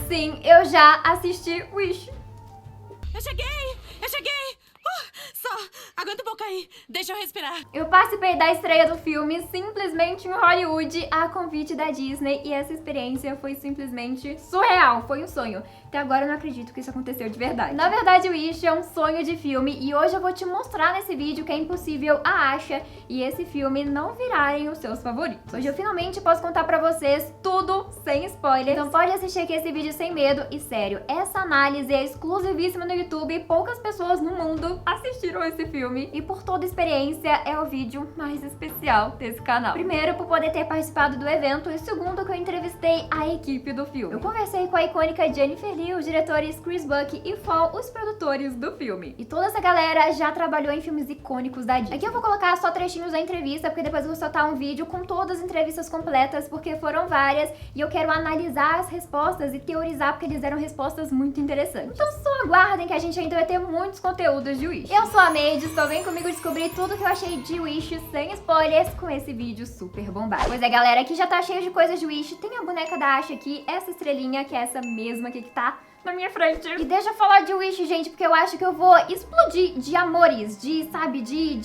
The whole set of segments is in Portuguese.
Sim, eu já assisti Wish. Eu cheguei! Eu cheguei! Só aguenta um pouco aí, deixa eu respirar. Eu participei da estreia do filme simplesmente em Hollywood, a convite da Disney, e essa experiência foi simplesmente surreal, foi um sonho. Até agora eu não acredito que isso aconteceu de verdade. Na verdade, Wish é um sonho de filme e hoje eu vou te mostrar nesse vídeo que é impossível a Asha e esse filme não virarem os seus favoritos. Hoje eu finalmente posso contar pra vocês tudo sem spoiler, então pode assistir aqui esse vídeo sem medo e sério, essa análise é exclusivíssima no YouTube e poucas pessoas no mundo assistiram esse filme e por toda experiência é o vídeo mais especial desse canal. Primeiro, por poder ter participado do evento e segundo, que eu entrevistei a equipe do filme. Eu conversei com a icônica Jennifer Lee, os diretores Chris Buck e Fall, os produtores do filme. E toda essa galera já trabalhou em filmes icônicos da Disney. Aqui eu vou colocar só trechinhos da entrevista, porque depois eu vou soltar um vídeo com todas as entrevistas completas, porque foram várias, e eu quero analisar as respostas e teorizar, porque eles deram respostas muito interessantes. Então só aguardem que a gente ainda vai ter muitos conteúdos de Wish. Eu sou a Made, só vem comigo descobrir tudo que eu achei de Wish sem spoilers com esse vídeo super bombado. Pois é, galera, aqui já tá cheio de coisas de Wish. Tem a boneca da Asha aqui, essa estrelinha, que é essa mesma aqui que tá na minha frente. E deixa eu falar de Wish, gente, porque eu acho que eu vou explodir de amores, de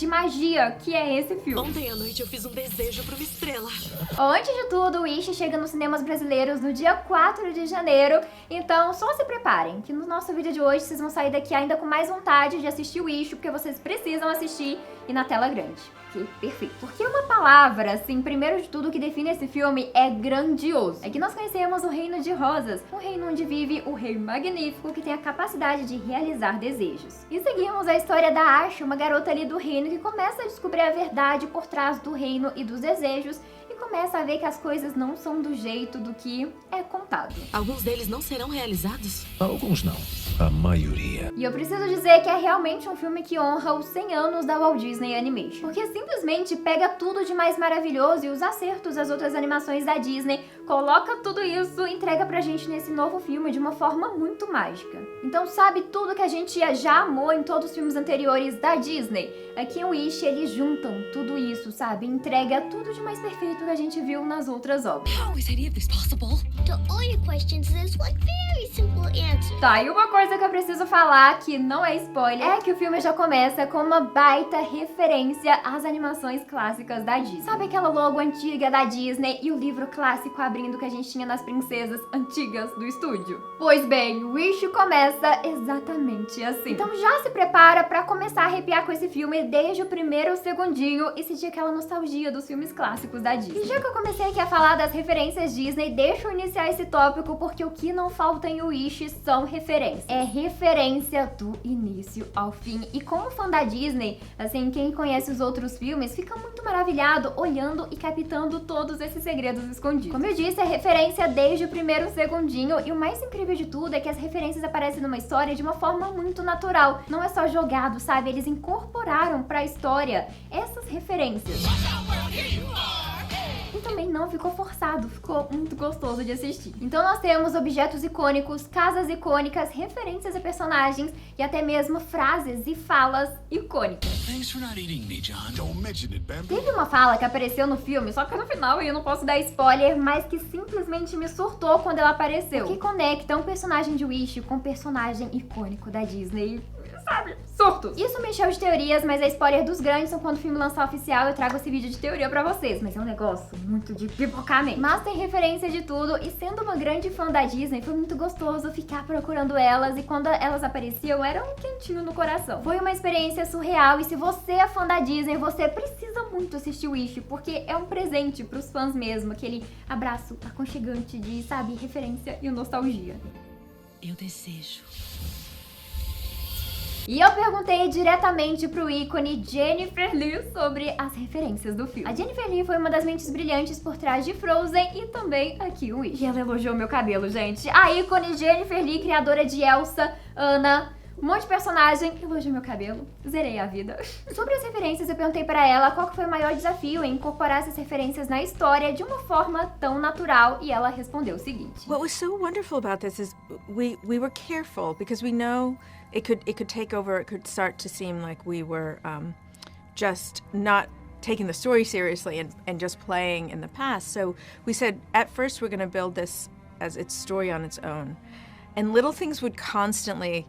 magia, que é esse filme. Ontem à noite eu fiz um desejo pra uma estrela. Antes de tudo, Wish chega nos cinemas brasileiros no dia 4 de janeiro, então só se preparem, que no nosso vídeo de hoje vocês vão sair daqui ainda com mais vontade de assistir Wish, porque vocês precisam assistir e na tela grande. Que perfeito. Porque uma palavra, assim, primeiro de tudo que define esse filme é grandioso. É que nós conhecemos o Reino de Rosas, um reino onde vive o Rei Magnífico que tem a capacidade de realizar desejos. E seguimos a história da Asha, uma garota ali do reino que começa a descobrir a verdade por trás do reino e dos desejos e começa a ver que as coisas não são do jeito do que é contado. Alguns deles não serão realizados? Alguns não, a maioria. E eu preciso dizer que é realmente um filme que honra os 100 anos da Walt Disney Animation. Porque simplesmente pega tudo de mais maravilhoso e os acertos das outras animações da Disney, coloca tudo isso e entrega pra gente nesse novo filme de uma forma muito mágica. Então sabe tudo que a gente já amou em todos os filmes anteriores da Disney? Aqui em Wish eles juntam tudo isso, sabe? Entrega tudo de mais perfeito que a gente viu nas outras obras. How is any of this possible? To all your questions, there's one very simple answer. Tá, e uma coisa que eu preciso falar, que não é spoiler, é que o filme já começa com uma baita referência às animações clássicas da Disney. Sabe aquela logo antiga da Disney e o livro clássico abrindo que a gente tinha nas princesas antigas do estúdio? Pois bem, Wish começa exatamente assim. Então já se prepara pra começar a arrepiar com esse filme desde o primeiro segundinho e sentir aquela nostalgia dos filmes clássicos da Disney. E já que eu comecei aqui a falar das referências Disney, deixa eu iniciar esse tópico porque o que não falta em Wish são referências. É referência do início ao fim. E como fã da Disney, assim, quem conhece os outros filmes fica muito maravilhado olhando e captando todos esses segredos escondidos. Como eu disse, é referência desde o primeiro segundinho e o mais incrível de tudo é que as referências aparecem numa história de uma forma muito natural. Não é só jogado, sabe? Eles incorporaram pra história essas referências. E também não ficou forçado, ficou muito gostoso de assistir. Então nós temos objetos icônicos, casas icônicas, referências a personagens e até mesmo frases e falas icônicas. Thanks for not eating me, John. Don't mention it, Bambi. Teve uma fala que apareceu no filme, só que no final eu não posso dar spoiler, mas que simplesmente me surtou quando ela apareceu. Que conecta um personagem de Wish com um personagem icônico da Disney. Sabe? Surtos. Isso me encheu de teorias, mas a spoiler dos grandes são quando o filme lançar oficial, eu trago esse vídeo de teoria pra vocês. Mas é um negócio muito de pipocar mesmo. Mas tem referência de tudo, e sendo uma grande fã da Disney, foi muito gostoso ficar procurando elas, e quando elas apareciam, era um quentinho no coração. Foi uma experiência surreal, e se você é fã da Disney, você precisa muito assistir Wish, porque é um presente pros fãs mesmo, aquele abraço aconchegante de, sabe, referência e nostalgia. Eu desejo. E eu perguntei diretamente pro ícone Jennifer Lee sobre as referências do filme. A Jennifer Lee foi uma das mentes brilhantes por trás de Frozen e também aqui o Wish. E ela elogiou meu cabelo, gente. A ícone Jennifer Lee, criadora de Elsa, Anna, um monte de personagem, elogiou meu cabelo, zerei a vida. Sobre as referências, eu perguntei pra ela qual que foi o maior desafio em incorporar essas referências na história de uma forma tão natural, e ela respondeu o seguinte. What was so wonderful about this is we were careful because we know it could take over. It could start to seem like we were just not taking the story seriously and just playing in the past. So we said at first we're going to build this as its story on its own. And little things would constantly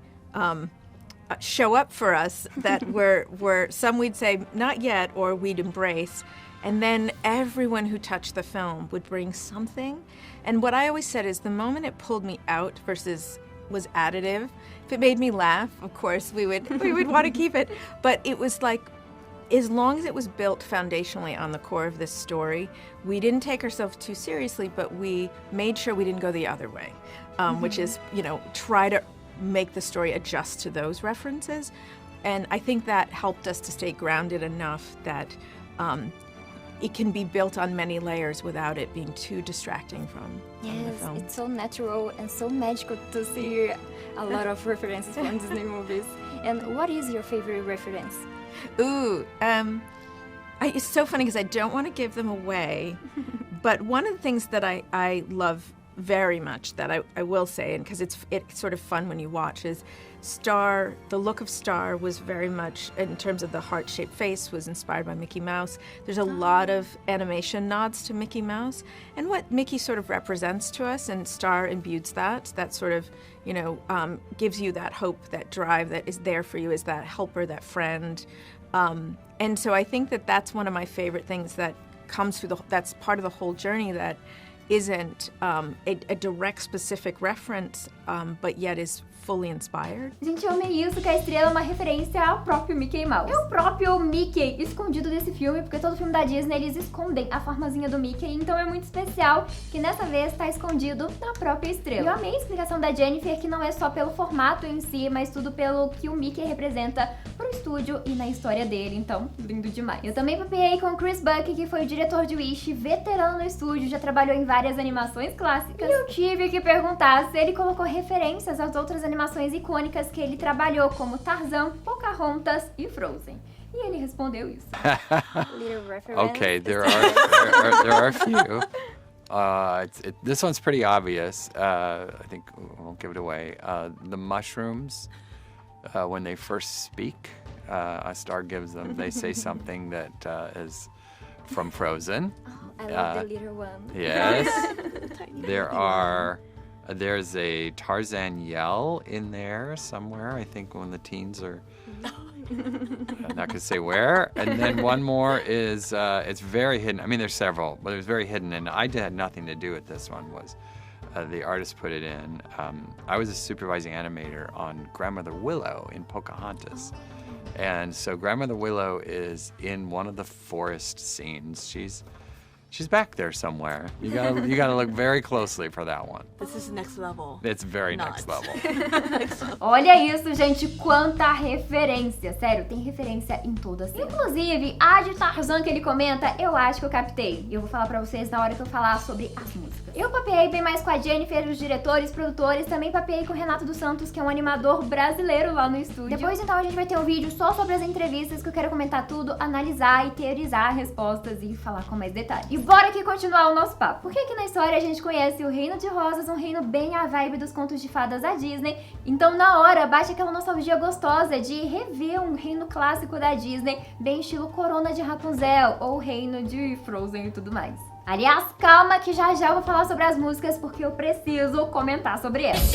show up for us that were some we'd say, not yet, or we'd embrace. And then everyone who touched the film would bring something. And what I always said is the moment it pulled me out versus was additive, if it made me laugh, of course, we would want to keep it. But it was like, as long as it was built foundationally on the core of this story, we didn't take ourselves too seriously, but we made sure we didn't go the other way, which is, try to make the story adjust to those references. And I think that helped us to stay grounded enough that it can be built on many layers without it being too distracting from the film. It's so natural and so magical to see a lot of references from Disney movies. And what is your favorite reference? Ooh, it's so funny because I don't want to give them away, but one of the things that I love very much that I will say, and because it's sort of fun when you watch, is Star. The look of Star was very much, in terms of the heart-shaped face, was inspired by Mickey Mouse. There's a lot of animation nods to Mickey Mouse, and what Mickey sort of represents to us, and Star imbues that sort of, gives you that hope, that drive that is there for you as that helper, that friend. And so I think that that's one of my favorite things that comes through that's part of the whole journey that isn't a direct specific reference, but yet is fully inspired. Gente, eu amei isso, que a estrela é uma referência ao próprio Mickey Mouse. É o próprio Mickey escondido desse filme, porque todo filme da Disney eles escondem a formazinha do Mickey, então é muito especial que nessa vez tá escondido na própria estrela. E eu amei a explicação da Jennifer, que não é só pelo formato em si, mas tudo pelo que o Mickey representa pro estúdio e na história dele, então lindo demais. Eu também papeei com o Chris Buck, que foi o diretor de Wish, veterano no estúdio, já trabalhou em várias animações clássicas. E eu tive que perguntar se ele colocou referências às outras animações icônicas que ele trabalhou, como Tarzan, Pocahontas e Frozen. E ele respondeu isso. Okay, there are a few. This one's pretty obvious. I think we won't give it away. The mushrooms, when they first speak, a Star gives them, they say something that is from Frozen. I love the little one. Yes. There's a Tarzan yell in there somewhere, I think when the teens are, I'm not gonna say where. And then one more is, it's very hidden. I mean, there's several, but it was very hidden, and I had nothing to do with this one. Was the artist put it in. I was a supervising animator on Grandmother Willow in Pocahontas. And so Grandmother Willow is in one of the forest scenes. She's back there somewhere. You gotta look very closely for that one. This is next level. It's very next level. Olha isso, gente, quanta referência. Sério, tem referência em toda a cena. Inclusive, a de Tarzan que ele comenta, eu acho que eu captei. E eu vou falar pra vocês na hora que eu falar sobre as músicas. Eu papeei bem mais com a Jennifer, os diretores, produtores. Também papeei com o Renato dos Santos, que é um animador brasileiro lá no estúdio. Depois, então, a gente vai ter um vídeo só sobre as entrevistas, que eu quero comentar tudo, analisar e teorizar respostas e falar com mais detalhes. E bora aqui continuar o nosso papo. Porque aqui na história a gente conhece o Reino de Rosas, um reino bem à vibe dos contos de fadas da Disney. Então na hora bate aquela nostalgia gostosa de rever um reino clássico da Disney, bem estilo Corona de Rapunzel ou o reino de Frozen e tudo mais. Aliás, calma que já eu vou falar sobre as músicas porque eu preciso comentar sobre elas.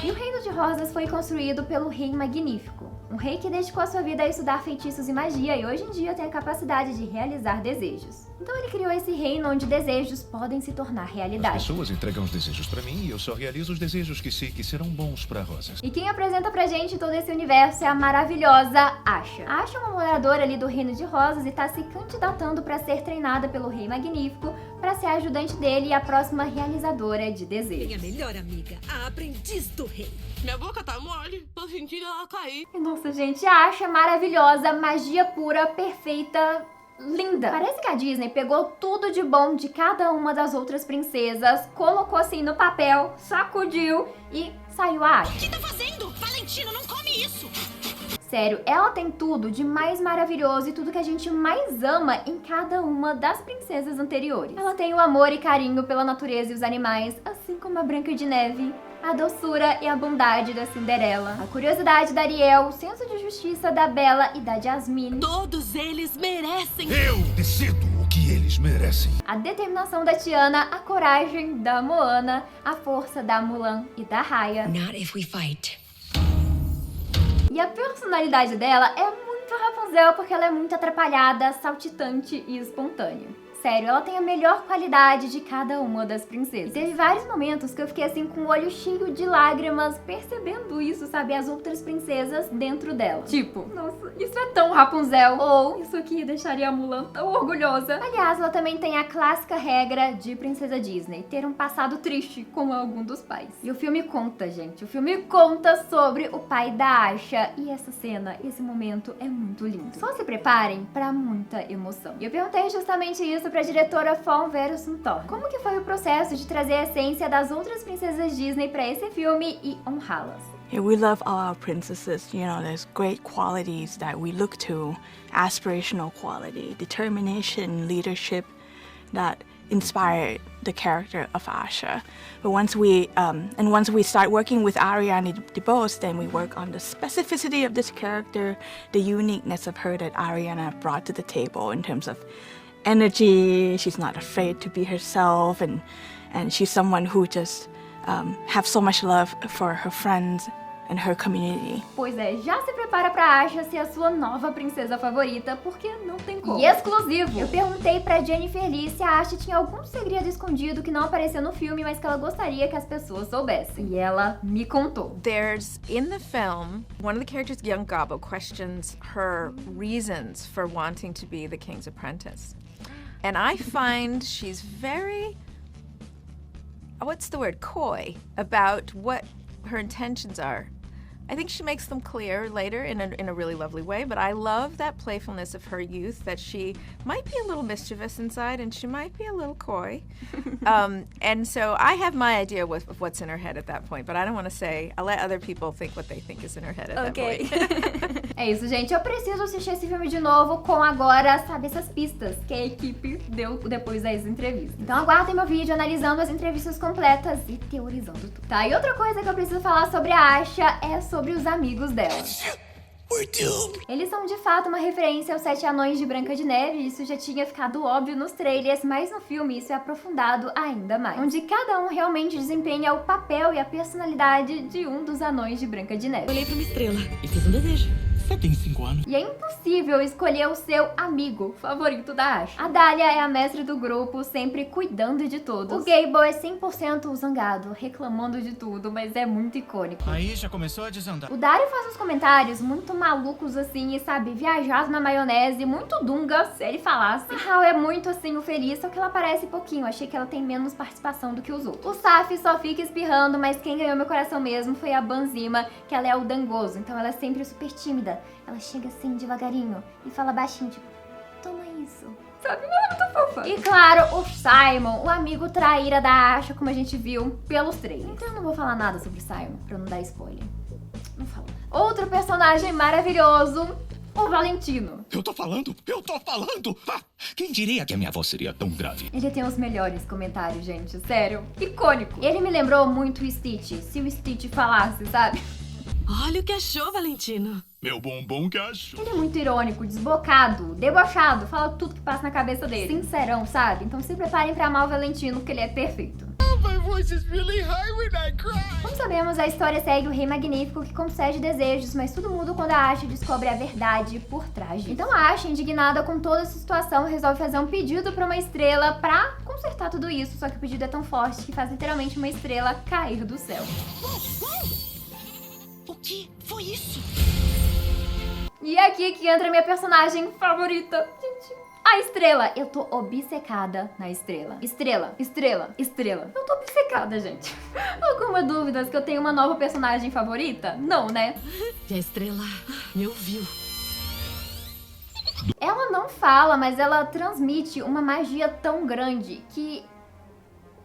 E o Reino de Rosas foi construído pelo Rei Magnífico, um rei que dedicou a sua vida a estudar feitiços e magia e hoje em dia tem a capacidade de realizar desejos. Então ele criou esse reino onde desejos podem se tornar realidade. As pessoas entregam os desejos pra mim e eu só realizo os desejos que sei que serão bons pra Rosas. E quem apresenta pra gente todo esse universo é a maravilhosa Asha. A Asha é uma moradora ali do Reino de Rosas e tá se candidatando pra ser treinada pelo Rei Magnífico pra ser a ajudante dele e a próxima realizadora de desejos. Minha melhor amiga, a aprendiz do rei. Minha boca tá mole, tô sentindo ela cair. E nossa, gente, a Asha é maravilhosa, magia pura, perfeita, linda. Parece que a Disney pegou tudo de bom de cada uma das outras princesas, colocou assim no papel, sacudiu e saiu a Asha. O que tá fazendo? Valentino, não come isso! Sério, ela tem tudo de mais maravilhoso e tudo que a gente mais ama em cada uma das princesas anteriores. Ela tem o amor e carinho pela natureza e os animais, assim como a Branca de Neve, a doçura e a bondade da Cinderela, a curiosidade da Ariel, o senso de justiça da Bella e da Jasmine. Todos eles merecem! Eu decido o que eles Eles merecem. A determinação da Tiana, a coragem da Moana, a força da Mulan e da Raya. Not if we fight. E a personalidade dela é muito Rapunzel porque ela é muito atrapalhada, saltitante e espontânea. Sério, ela tem a melhor qualidade de cada uma das princesas. E teve vários momentos que eu fiquei assim com o olho cheio de lágrimas, percebendo isso, sabe? As outras princesas dentro dela. Tipo, nossa, isso é tão Rapunzel. Ou isso aqui deixaria a Mulan tão orgulhosa. Aliás, ela também tem a clássica regra de princesa Disney, ter um passado triste com algum dos pais. E o filme conta, gente. O filme conta sobre o pai da Asha. E essa cena, esse momento é muito lindo. Só se preparem pra muita emoção. E eu perguntei justamente isso pra diretora Fawn Verusuntor. Como que foi o processo de trazer a essência das outras princesas Disney pra esse filme e honrá-las? Yeah, we love all our princesses. You know, there's great qualities that we look to, aspirational quality, determination, leadership that inspired the character of Asha. But once we start working with Ariana DeBose, then we work on the specificity of this character, the uniqueness of her that Ariana brought to the table in terms of energy. She's not afraid to be herself, and she's someone who just have so much love for her friends and her community. Pois é, já se prepara pra Asha ser a sua nova princesa favorita, porque não tem como. E exclusivo! Eu perguntei pra Jennifer Lee se a Asha tinha algum segredo escondido que não apareceu no filme, mas que ela gostaria que as pessoas soubessem. E ela me contou. There's, in the film, one of the characters, Young Gobbo, questions her reasons for wanting to be the king's apprentice. And I find she's very, what's the word, coy about what her intentions are. I think she makes them clear later in a really lovely way, but I love that playfulness of her youth, that she might be a little mischievous inside and she might be a little coy. And so I have my idea of what's in her head at that point, but I don't want to say, I'll let other people think what they think is in her head at that point. É isso, gente. Eu preciso assistir esse filme de novo com agora, sabe, essas pistas que a equipe deu depois das entrevistas. Então aguardem meu vídeo analisando as entrevistas completas e teorizando tudo. Tá, e outra coisa que eu preciso falar sobre a Asha é sobre os amigos dela. Eles são de fato uma referência aos 7 anões de Branca de Neve, isso já tinha ficado óbvio nos trailers, mas no filme isso é aprofundado ainda mais, onde cada um realmente desempenha o papel e a personalidade de um dos anões de Branca de Neve. Olhei pra uma estrela e fiz um desejo. Você tem 5 anos. E é impossível escolher o seu amigo favorito da Asha. A Dália é a mestre do grupo, sempre cuidando de todos. O Gable é 100% zangado, reclamando de tudo, mas é muito icônico. Aí já começou a desandar. O Dario faz uns comentários muito malucos assim, e sabe, viajados na maionese, muito dunga, se ele falasse. A Hal é muito assim, o feliz, só que ela aparece pouquinho, achei que ela tem menos participação do que os outros. O Saf só fica espirrando, mas quem ganhou meu coração mesmo foi a Banzima, que ela é o dangoso, então ela é sempre super tímida. Ela chega assim, devagarinho, e fala baixinho, tipo, toma isso. Sabe, ela é muito fofa. E claro, o Simon, o amigo traíra da Asha, como a gente viu pelos trailers. Então eu não vou falar nada sobre o Simon, pra não dar spoiler. Não falo. Outro personagem maravilhoso, o Valentino. Eu tô falando! Ah, quem diria que a minha voz seria tão grave? Ele tem os melhores comentários, gente, sério. Icônico. Ele me lembrou muito o Stitch, se o Stitch falasse, sabe? Olha o que achou, Valentino. Meu bombom que achou. Ele é muito irônico, desbocado, debochado, fala tudo que passa na cabeça dele. Sincerão, sabe? Então se preparem pra amar o Valentino, porque ele é perfeito. My voice is really high when I cry. Como sabemos, a história segue o Rei Magnífico que concede desejos, mas tudo muda quando a Asha descobre a verdade por trás disso. Então a Asha, indignada com toda essa situação, resolve fazer um pedido pra uma estrela pra consertar tudo isso, só que o pedido é tão forte que faz literalmente uma estrela cair do céu. O que foi isso? E é aqui que entra a minha personagem favorita. Gente, a estrela. Eu tô obcecada na estrela. Estrela, estrela, estrela. Eu tô obcecada, gente. Alguma dúvida que eu tenho uma nova personagem favorita? Não, né? E a estrela me ouviu. Ela não fala, mas ela transmite uma magia tão grande que...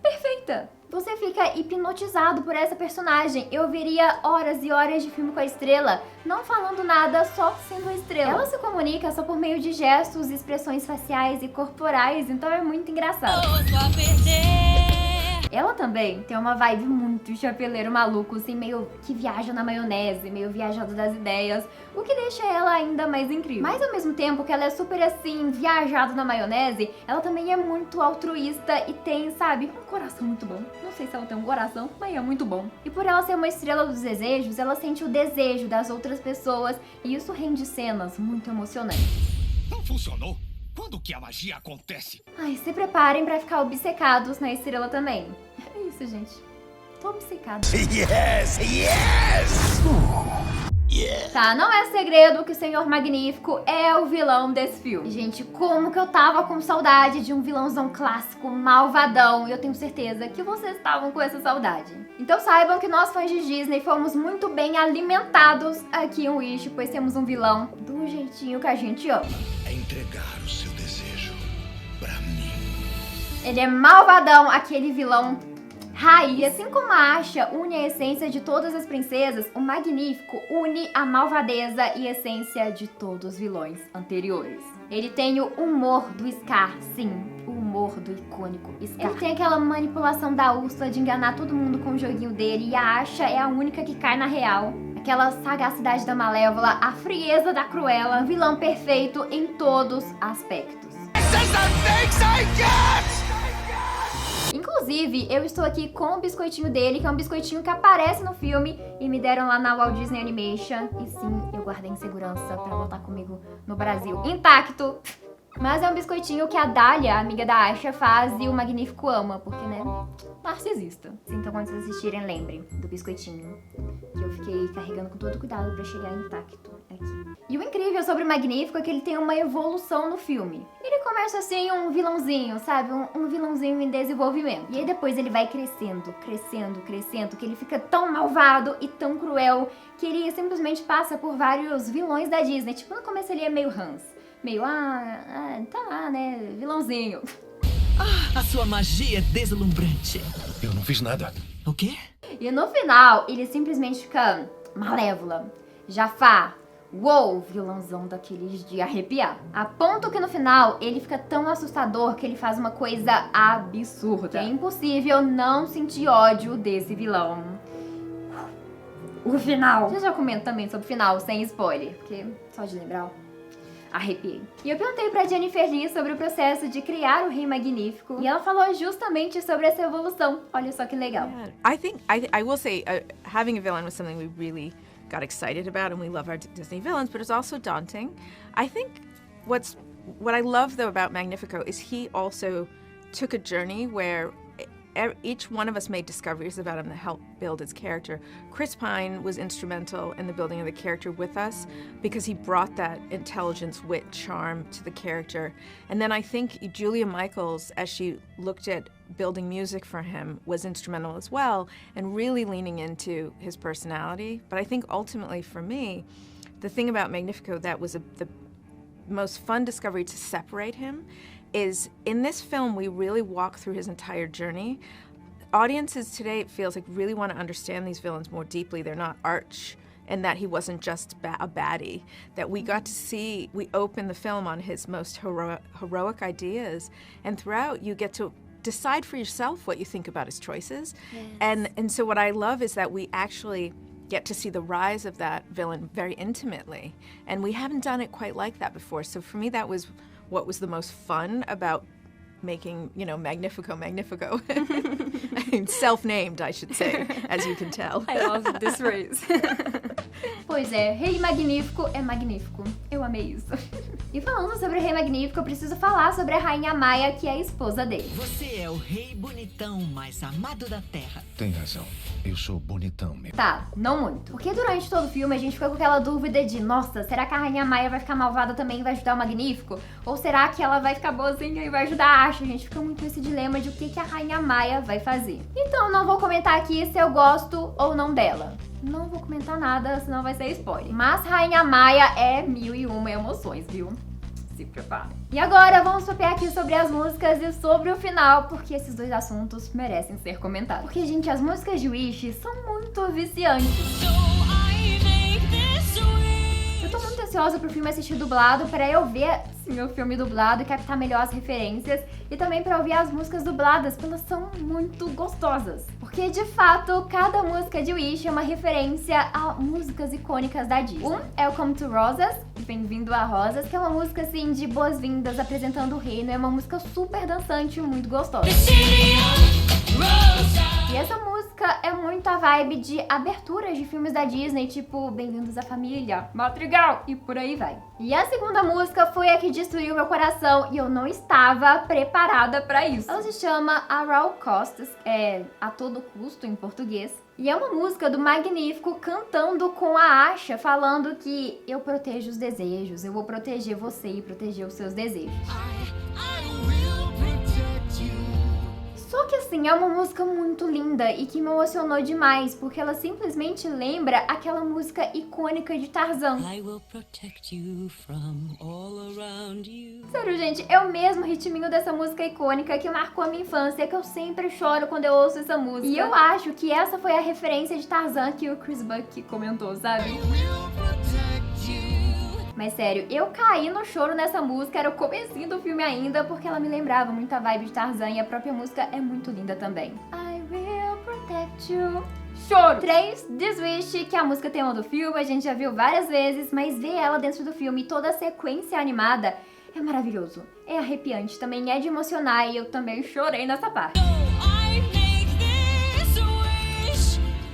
perfeita. Você fica hipnotizado por essa personagem. Eu veria horas e horas de filme com a estrela, não falando nada, só sendo a estrela. Ela se comunica só por meio de gestos, expressões faciais e corporais, então é muito engraçado. Só perder. Ela também tem uma vibe muito chapeleiro maluco, assim, meio que viaja na maionese, meio viajado das ideias, o que deixa ela ainda mais incrível. Mas ao mesmo tempo que ela é super assim, viajado na maionese, ela também é muito altruísta e tem, sabe, um coração muito bom. Não sei se ela tem um coração, mas é muito bom. E por ela ser uma estrela dos desejos, ela sente o desejo das outras pessoas e isso rende cenas muito emocionantes. Não funcionou? Quando que a magia acontece? Ai, se preparem pra ficar obcecados na estrela também. É isso, gente. Tô obcecada. Yes! Yes! Tá, não é segredo que o Senhor Magnífico é o vilão desse filme. Gente, como que eu tava com saudade de um vilãozão clássico, malvadão. E eu tenho certeza que vocês estavam com essa saudade. Então saibam que nós, fãs de Disney, fomos muito bem alimentados aqui em Wish, pois temos um vilão do jeitinho que a gente ama. É entregar o seu desejo pra mim. Ele é malvadão, aquele vilão raiz. E assim como a Asha une a essência de todas as princesas, o Magnífico une a malvadeza e essência de todos os vilões anteriores. Ele tem o humor do Scar, sim, o humor do icônico Scar. Ele tem aquela manipulação da Úrsula de enganar todo mundo com o joguinho dele, e a Asha é a única que cai na real. Aquela sagacidade da Malévola, a frieza da Cruella, um vilão perfeito em todos os aspectos. Inclusive, eu estou aqui com o biscoitinho dele, que é um biscoitinho que aparece no filme e me deram lá na Walt Disney Animation. E sim, eu guardei em segurança pra voltar comigo no Brasil intacto. Mas é um biscoitinho que a Dália, a amiga da Asha, faz e o Magnífico ama, porque, né, narcisista. Então, quando vocês assistirem, lembrem do biscoitinho, que eu fiquei carregando com todo cuidado pra chegar intacto aqui. E o incrível sobre o Magnífico é que ele tem uma evolução no filme. Ele começa assim, um vilãozinho, sabe? Um vilãozinho em desenvolvimento. E aí depois ele vai crescendo, crescendo, crescendo, que ele fica tão malvado e tão cruel que ele simplesmente passa por vários vilões da Disney. Tipo, no começo ele é meio Hans. Meio, tá lá, né, vilãozinho. A sua magia é deslumbrante. Eu não fiz nada. O quê? E no final, ele simplesmente fica Malévola, Jafar, uou, vilãozão daqueles de arrepiar. A ponto que no final, ele fica tão assustador que ele faz uma coisa absurda. É impossível não sentir ódio desse vilão. O final. Eu já comento também sobre o final, sem spoiler, porque só de lembrar, arrepiei. E eu perguntei pra Jennifer Lee sobre o processo de criar o Rei Magnífico e ela falou justamente sobre essa evolução. Olha só que legal. Yeah. I will say having a villain was something we really got excited about, and we love our Disney villains, but it's also daunting. I think what I love though about Magnifico is he also took a journey where each one of us made discoveries about him that helped build his character. Chris Pine was instrumental in the building of the character with us because he brought that intelligence, wit, charm to the character. And then I think Julia Michaels, as she looked at building music for him, was instrumental as well and really leaning into his personality. But I think ultimately for me, the thing about Magnifico that was the most fun discovery to separate him is in this film we really walk through his entire journey. Audiences today, it feels like, really want to understand these villains more deeply. They're not arch, and that he wasn't just a baddie. That we got to see, we open the film on his most heroic ideas, and throughout you get to decide for yourself what you think about his choices. Yes. And so what I love is that we actually get to see the rise of that villain very intimately, and we haven't done it quite like that before. So for me, that was what was the most fun about making, Magnifico. I mean, self-named, I should say, as you can tell. I love this phrase. Pois é, Rei Magnífico é magnífico. Eu amei isso. E falando sobre o Rei Magnífico, eu preciso falar sobre a Rainha Maia, que é a esposa dele. Você é o rei bonitão mais amado da Terra. Tem razão. Eu sou bonitão mesmo. Tá, não muito. Porque durante todo o filme a gente fica com aquela dúvida de, nossa, será que a Rainha Maia vai ficar malvada também e vai ajudar o Magnífico? Ou será que ela vai ficar boazinha e vai ajudar a Asha? A gente fica muito nesse dilema de o que a Rainha Maia vai fazer. Então não vou comentar aqui se eu gosto ou não dela. Não vou comentar nada, senão vai ser spoiler. Mas Rainha Maia é 1001 emoções, viu? Se prepara. E agora vamos papear aqui sobre as músicas e sobre o final, porque esses dois assuntos merecem ser comentados. Porque, gente, as músicas de Wish são muito viciantes. Eu tô muito ansiosa pro filme assistir dublado pra eu ver, sim, o filme dublado e captar melhor as referências. E também pra ouvir as músicas dubladas, porque elas são muito gostosas. Porque, de fato, cada música de Wish é uma referência a músicas icônicas da Disney. Um é o Come to Rosas, Bem-vindo a Rosas, que é uma música, assim, de boas-vindas, apresentando o reino. É uma música super dançante e muito gostosa. E essa música é muito a vibe de aberturas de filmes da Disney, tipo Bem-vindos à Família, Madrigal e por aí vai. E a segunda música foi a que destruiu meu coração e eu não estava preparada pra isso. Ela se chama A Raw Cost, a todo custo em português. E é uma música do Magnífico cantando com a Asha, falando que eu protejo os desejos, eu vou proteger você e proteger os seus desejos. Só que assim, é uma música muito linda e que me emocionou demais, porque ela simplesmente lembra aquela música icônica de Tarzan. Sério, gente, é o mesmo ritminho dessa música icônica que marcou a minha infância, que eu sempre choro quando eu ouço essa música. E eu acho que essa foi a referência de Tarzan que o Chris Buck comentou, sabe? Mas sério, eu caí no choro nessa música, era o comecinho do filme ainda, porque ela me lembrava muito a vibe de Tarzan e a própria música é muito linda também. I will protect you. Choro! 3, This Wish, que é a música tema do filme, a gente já viu várias vezes, mas ver ela dentro do filme e toda a sequência animada é maravilhoso. É arrepiante, também é de emocionar e eu também chorei nessa parte.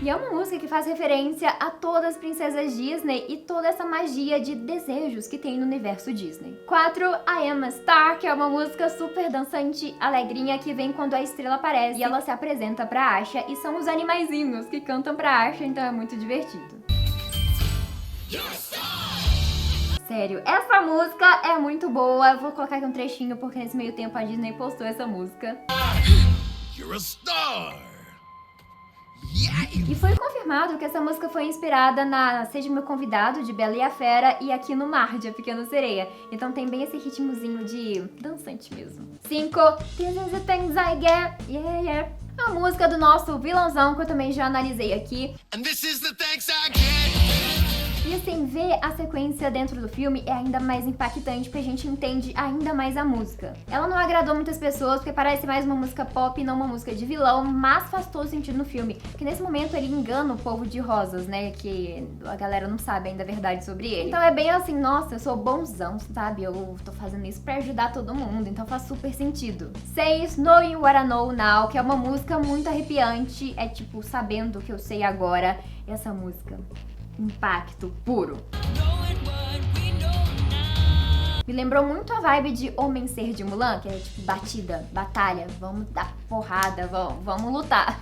E é uma música que faz referência a todas as princesas Disney e toda essa magia de desejos que tem no universo Disney. 4, I Am a Star, que é uma música super dançante, alegrinha, que vem quando a estrela aparece e ela se apresenta pra Asha, e são os animaizinhos que cantam pra Asha, então é muito divertido. Sério, essa música é muito boa. Vou colocar aqui um trechinho porque nesse meio tempo a Disney postou essa música. You're a star! E foi confirmado que essa música foi inspirada na Seja Meu Convidado, de Bela e a Fera, e Aqui no Mar, de A Pequena Sereia. Então tem bem esse ritmozinho de dançante mesmo. 5, This is the things I get, yeah, yeah. A música do nosso vilãozão, que eu também já analisei aqui. And this is the thanks I get. E assim, ver a sequência dentro do filme é ainda mais impactante, porque a gente entende ainda mais a música. Ela não agradou muitas pessoas, porque parece mais uma música pop e não uma música de vilão, mas faz todo sentido no filme. Porque nesse momento ele engana o povo de Rosas, né, que a galera não sabe ainda a verdade sobre ele. Então é bem assim, nossa, eu sou bonzão, sabe? Eu tô fazendo isso pra ajudar todo mundo, então faz super sentido. 6, Knowing What I Know Now, que é uma música muito arrepiante, é tipo, sabendo o que eu sei agora, essa música. Impacto puro. Me lembrou muito a vibe de Homem Ser de Mulan, que é tipo batida, batalha, vamos dar porrada, vamos lutar.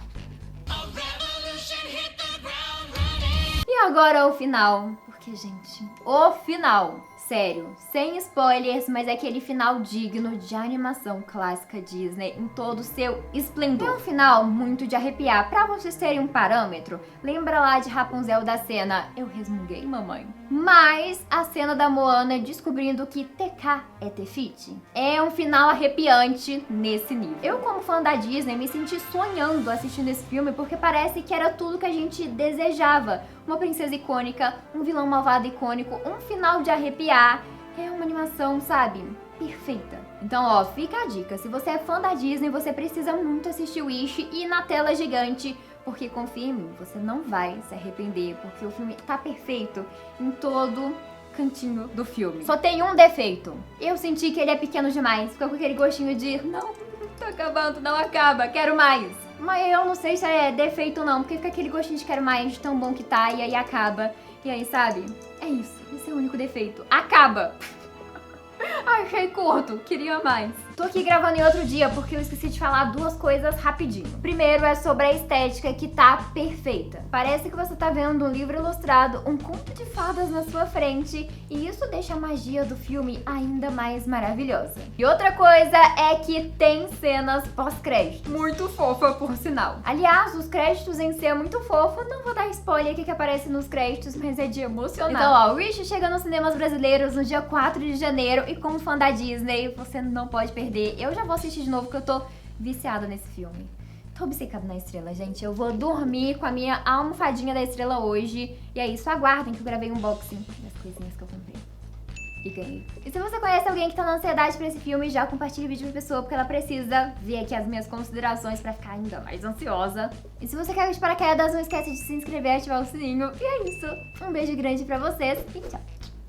E agora o final, porque gente, o final, sério, sem spoilers, mas é aquele final digno de animação clássica Disney em todo o seu esplendor. É um final muito de arrepiar. Pra vocês terem um parâmetro, lembra lá de Rapunzel da cena Eu resmunguei, mamãe? Mas a cena da Moana descobrindo que TK é Tefiti é um final arrepiante nesse nível. Eu, como fã da Disney, me senti sonhando assistindo esse filme, porque parece que era tudo que a gente desejava. Uma princesa icônica, um vilão malvado icônico, um final de arrepiar. É uma animação, sabe, perfeita. Então, ó, fica a dica. Se você é fã da Disney, você precisa muito assistir Wish e ir na tela gigante, porque confia em mim, você não vai se arrepender, porque o filme tá perfeito em todo cantinho do filme. Só tem um defeito. Eu senti que ele é pequeno demais, ficou com aquele gostinho de não, tá acabando, não acaba, quero mais. Mas eu não sei se é defeito ou não, porque fica aquele gostinho de quero mais, de tão bom que tá, e aí acaba. E aí, sabe? É isso. Esse é o único defeito. Acaba! Achei curto, queria mais. Tô aqui gravando em outro dia porque eu esqueci de falar duas coisas rapidinho. Primeiro é sobre a estética, que tá perfeita. Parece que você tá vendo um livro ilustrado, um conto de fadas na sua frente, e isso deixa a magia do filme ainda mais maravilhosa. E outra coisa é que tem cenas pós-crédito. Muito fofa, por sinal. Aliás, os créditos em si é muito fofo. Não vou dar spoiler aqui que aparece nos créditos, mas é de emocionar. Então, ó, Wish chega nos cinemas brasileiros no dia 4 de janeiro, e como fã da Disney, você não pode perder. Eu já vou assistir de novo, porque eu tô viciada nesse filme. Tô obcecada na estrela, gente. Eu vou dormir com a minha almofadinha da estrela hoje. E é isso, aguardem que eu gravei um unboxing dessa coisinhas que eu comprei. E ganhei. E se você conhece alguém que tá na ansiedade pra esse filme, já compartilha o vídeo pra pessoa, porque ela precisa ver aqui as minhas considerações pra ficar ainda mais ansiosa. E se você quer de paraquedas, não esquece de se inscrever e ativar o sininho. E é isso. Um beijo grande pra vocês e tchau.